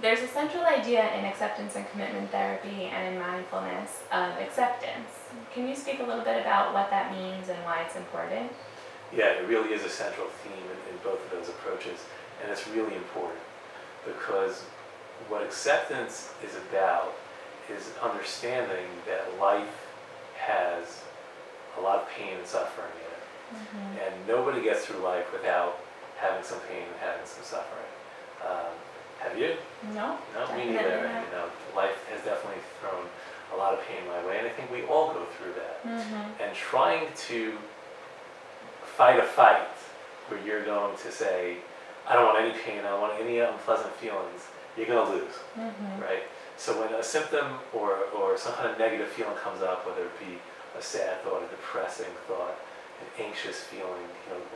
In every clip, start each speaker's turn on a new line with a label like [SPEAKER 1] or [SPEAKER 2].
[SPEAKER 1] There's a central idea in acceptance and commitment therapy and in mindfulness of acceptance. Can you speak a little bit about what that means and why it's important?
[SPEAKER 2] Yeah, it really is a central theme in both of those approaches, and it's really important because what acceptance is about is understanding that life has a lot of pain and suffering in it. And nobody gets through life without having some pain and having some suffering. Have you?
[SPEAKER 1] No.
[SPEAKER 2] No, me
[SPEAKER 1] Definitely
[SPEAKER 2] neither.
[SPEAKER 1] not.
[SPEAKER 2] And, life has definitely thrown a lot of pain my way, and I think we all go through that. And trying to fight a fight where you're going to say, I don't want any pain, I don't want any unpleasant feelings, you're going to lose, right? So when a symptom or some kind of negative feeling comes up, whether it be a sad thought, a depressing thought, an anxious feeling,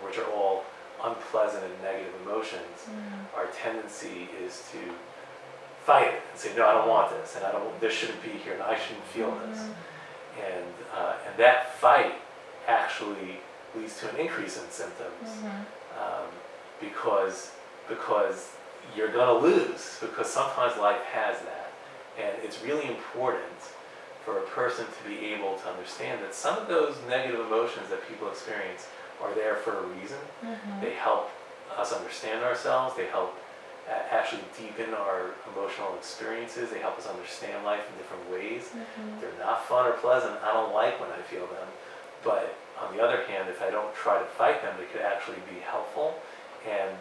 [SPEAKER 2] which are all unpleasant and negative emotions, our tendency is to fight it and say, no, I don't want this, and this shouldn't be here, and I shouldn't feel this. And that fight actually leads to an increase in symptoms because you're going to lose, because sometimes life has that. And it's really important for a person to be able to understand that some of those negative emotions that people experience are there for a reason. They help us understand ourselves. They help actually deepen our emotional experiences. They help us understand life in different ways. They're not fun or pleasant. I don't like when I feel them. But on the other hand, if I don't try to fight them, they could actually be helpful and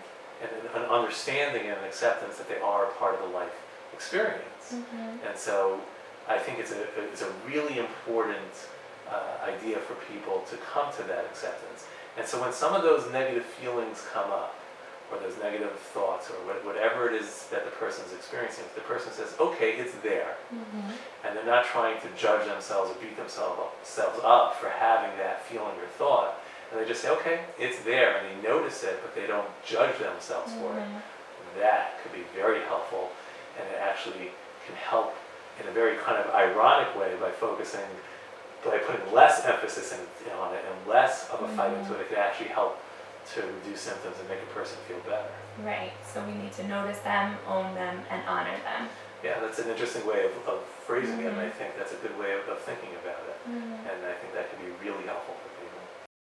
[SPEAKER 2] an understanding and an acceptance that they are a part of the life experience. And so I think it's a really important idea for people to come to that acceptance. And so when some of those negative feelings come up, or those negative thoughts, or whatever it is that the person's experiencing, if the person says, okay, it's there, and they're not trying to judge themselves or beat themselves up for having that feeling or thought, and they just say, okay, it's there, and they notice it, but they don't judge themselves for it, that could be very helpful, and it actually can help in a very kind of ironic way by putting less emphasis on it and less of a fight into it. It can actually help to reduce symptoms and make a person feel better.
[SPEAKER 1] Right, so we need to notice them, own them, and honor them.
[SPEAKER 2] Yeah, that's an interesting way of phrasing it, and I think that's a good way of thinking about it. And I think that can be really helpful for people.